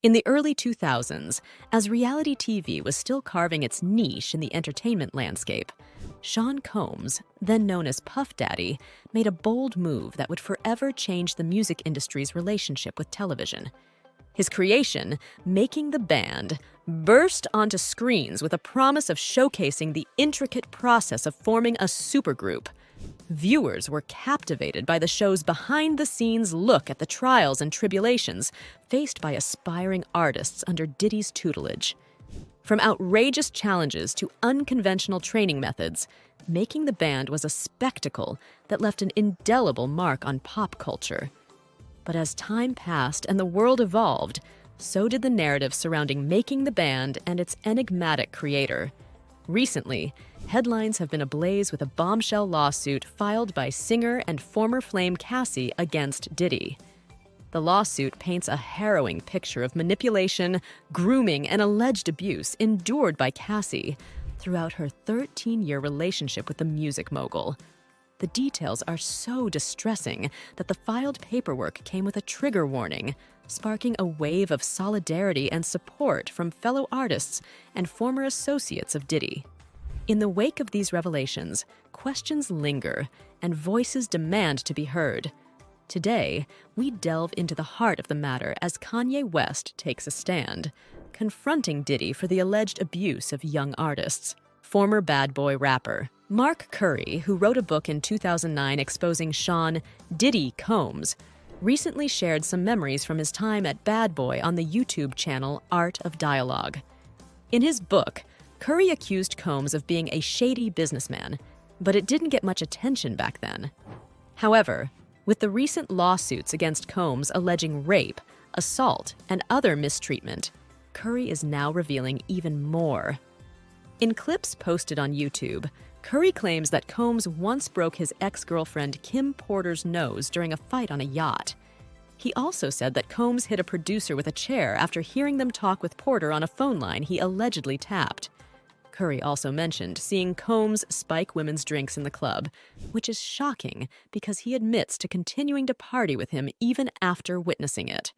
In the early 2000s, as reality TV was still carving its niche in the entertainment landscape, Sean Combs, then known as Puff Daddy, made a bold move that would forever change the music industry's relationship with television. His creation, Making the Band, burst onto screens with a promise of showcasing the intricate process of forming a supergroup. Viewers were captivated by the show's behind-the-scenes look at the trials and tribulations faced by aspiring artists under Diddy's tutelage. From outrageous challenges to unconventional training methods, Making the Band was a spectacle that left an indelible mark on pop culture. But as time passed and the world evolved, so did the narrative surrounding Making the Band and its enigmatic creator. Recently, headlines have been ablaze with a bombshell lawsuit filed by singer and former Flame Cassie against Diddy. The lawsuit paints a harrowing picture of manipulation, grooming, and alleged abuse endured by Cassie throughout her 13-year relationship with the music mogul. The details are so distressing that the filed paperwork came with a trigger warning, sparking a wave of solidarity and support from fellow artists and former associates of Diddy. In the wake of these revelations, questions linger and voices demand to be heard. Today, we delve into the heart of the matter as Kanye West takes a stand, confronting Diddy for the alleged abuse of young artists. Former Bad Boy rapper Mark Curry, who wrote a book in 2009 exposing Sean Diddy Combs, recently shared some memories from his time at Bad Boy on the YouTube channel Art of Dialogue. In his book, Curry accused Combs of being a shady businessman, but it didn't get much attention back then. However, with the recent lawsuits against Combs alleging rape, assault, and other mistreatment, Curry is now revealing even more. In clips posted on YouTube, Curry claims that Combs once broke his ex-girlfriend Kim Porter's nose during a fight on a yacht. He also said that Combs hit a producer with a chair after hearing them talk with Porter on a phone line he allegedly tapped. Curry also mentioned seeing Combs spike women's drinks in the club, which is shocking because he admits to continuing to party with him even after witnessing it.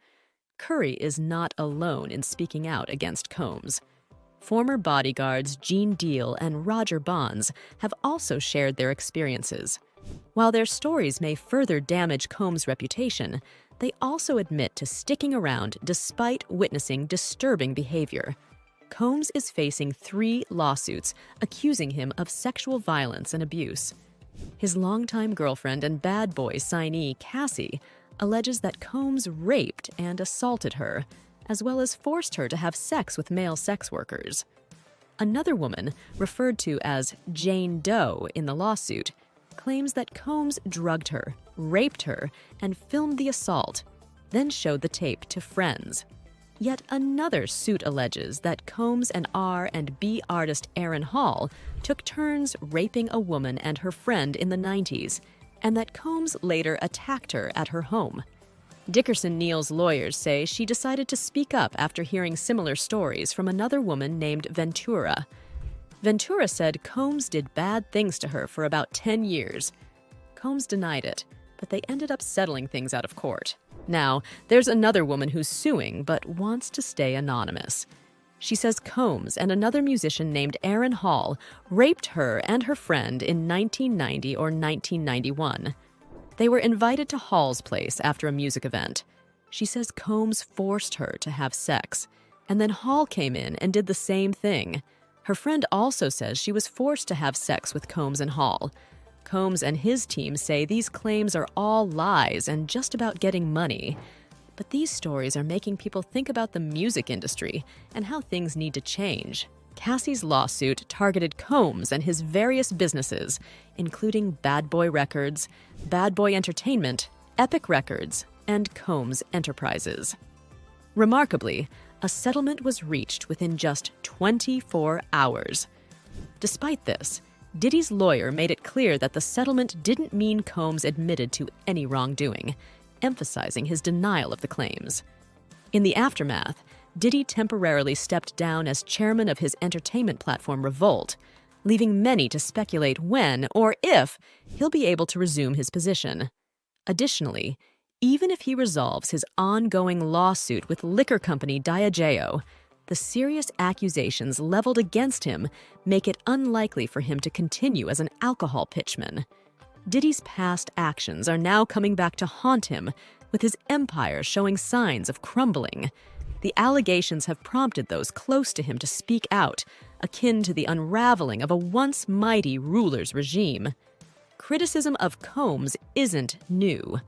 Curry is not alone in speaking out against Combs. Former bodyguards Gene Deal and Roger Bonds have also shared their experiences. While their stories may further damage Combs' reputation, they also admit to sticking around despite witnessing disturbing behavior. Combs is facing 3 lawsuits accusing him of sexual violence and abuse. His longtime girlfriend and Bad Boy signee Cassie alleges that Combs raped and assaulted her, as well as forced her to have sex with male sex workers. Another woman, referred to as Jane Doe in the lawsuit, claims that Combs drugged her, raped her, and filmed the assault, then showed the tape to friends. Yet another suit alleges that Combs and R&B artist Aaron Hall took turns raping a woman and her friend in the 90s, and that Combs later attacked her at her home. Dickerson Neal's lawyers say she decided to speak up after hearing similar stories from another woman named Ventura. Ventura said Combs did bad things to her for about 10 years. Combs denied it, but they ended up settling things out of court. Now, there's another woman who's suing but wants to stay anonymous. She says Combs and another musician named Aaron Hall raped her and her friend in 1990 or 1991. They were invited to Hall's place after a music event. She says Combs forced her to have sex, and then Hall came in and did the same thing. Her friend also says she was forced to have sex with Combs and Hall. Combs and his team say these claims are all lies and just about getting money. But these stories are making people think about the music industry and how things need to change. Cassie's lawsuit targeted Combs and his various businesses, including Bad Boy Records, Bad Boy Entertainment, Epic Records, and Combs Enterprises. Remarkably, a settlement was reached within just 24 hours. Despite this, Diddy's lawyer made it clear that the settlement didn't mean Combs admitted to any wrongdoing, emphasizing his denial of the claims. In the aftermath, Diddy temporarily stepped down as chairman of his entertainment platform Revolt, leaving many to speculate when or if he'll be able to resume his position. Additionally, Even if he resolves his ongoing lawsuit with liquor company Diageo, the serious accusations leveled against him make it unlikely for him to continue as an alcohol pitchman. Diddy's past actions are now coming back to haunt him, with his empire showing signs of crumbling. The allegations have prompted those close to him to speak out, akin to the unraveling of a once mighty ruler's regime. Criticism of Combs isn't new.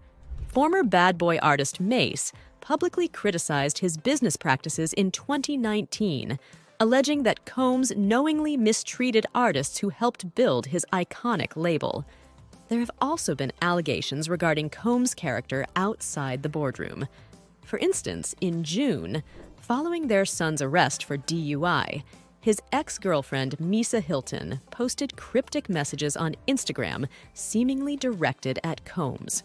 Former bad boy artist Mace publicly criticized his business practices in 2019, alleging that Combs knowingly mistreated artists who helped build his iconic label. There have also been allegations regarding Combs' character outside the boardroom. For instance, in June, following their son's arrest for DUI, his ex-girlfriend Misa Hilton posted cryptic messages on Instagram seemingly directed at Combs.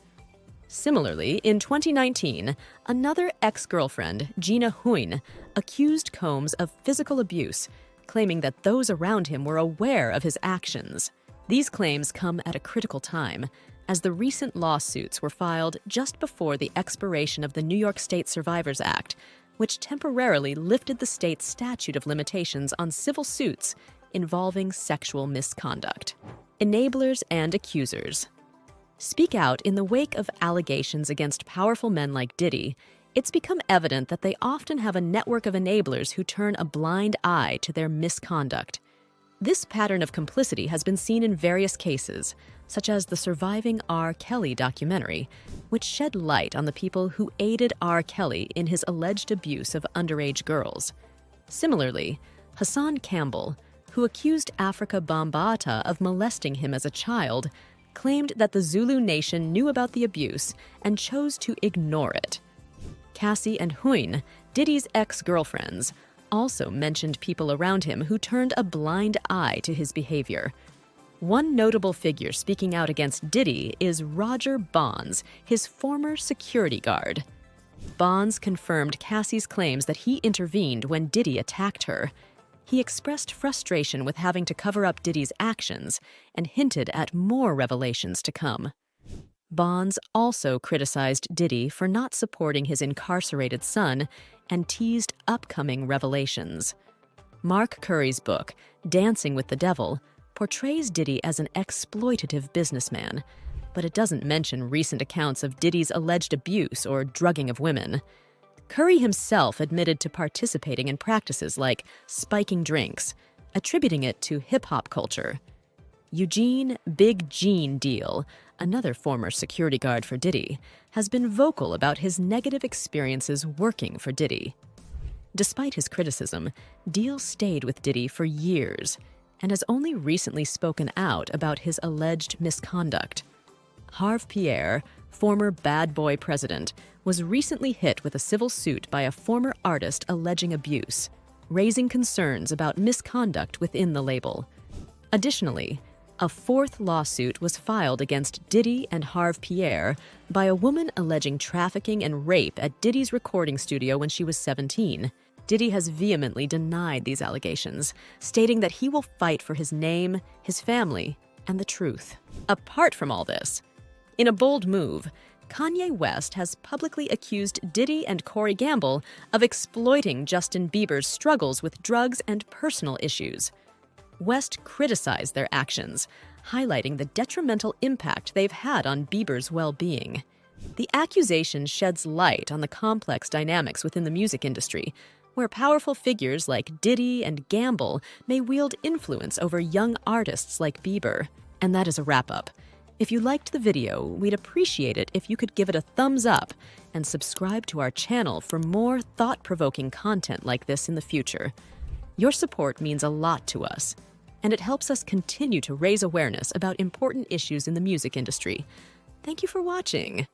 Similarly, in 2019, another ex-girlfriend, Gina Huyn, accused Combs of physical abuse, claiming that those around him were aware of his actions. These claims come at a critical time, as the recent lawsuits were filed just before the expiration of the New York State Survivors Act, which temporarily lifted the state's statute of limitations on civil suits involving sexual misconduct. Enablers and accusers. Speak out in the wake of allegations against powerful men like Diddy, it's become evident that they often have a network of enablers who turn a blind eye to their misconduct. This pattern of complicity has been seen in various cases, such as the Surviving R. Kelly documentary, which shed light on the people who aided R. Kelly in his alleged abuse of underage girls. Similarly, Hassan Campbell, who accused Africa Bambaataa of molesting him as a child, claimed that the Zulu nation knew about the abuse and chose to ignore it. Cassie and Huyn, Diddy's ex-girlfriends, also mentioned people around him who turned a blind eye to his behavior. One notable figure speaking out against Diddy is Roger Bonds, his former security guard. Bonds confirmed Cassie's claims that he intervened when Diddy attacked her. He expressed frustration with having to cover up Diddy's actions and hinted at more revelations to come. Bonds also criticized Diddy for not supporting his incarcerated son and teased upcoming revelations. Mark Curry's book, Dancing with the Devil, portrays Diddy as an exploitative businessman, but it doesn't mention recent accounts of Diddy's alleged abuse or drugging of women. Curry himself admitted to participating in practices like spiking drinks, attributing it to hip-hop culture. Eugene Big Gene Deal, another former security guard for Diddy, has been vocal about his negative experiences working for Diddy. Despite his criticism, Deal stayed with Diddy for years and has only recently spoken out about his alleged misconduct. Harve Pierre, former bad boy president, was recently hit with a civil suit by a former artist alleging abuse, raising concerns about misconduct within the label. Additionally, a fourth lawsuit was filed against Diddy and Harve Pierre by a woman alleging trafficking and rape at Diddy's recording studio when she was 17. Diddy has vehemently denied these allegations, stating that he will fight for his name, his family, and the truth. Apart from all this, in a bold move, Kanye West has publicly accused Diddy and Corey Gamble of exploiting Justin Bieber's struggles with drugs and personal issues. West criticized their actions, highlighting the detrimental impact they've had on Bieber's well-being. The accusation sheds light on the complex dynamics within the music industry, where powerful figures like Diddy and Gamble may wield influence over young artists like Bieber. And that is a wrap-up. If you liked the video, we'd appreciate it if you could give it a thumbs up and subscribe to our channel for more thought-provoking content like this in the future. Your support means a lot to us, and it helps us continue to raise awareness about important issues in the music industry. Thank you for watching.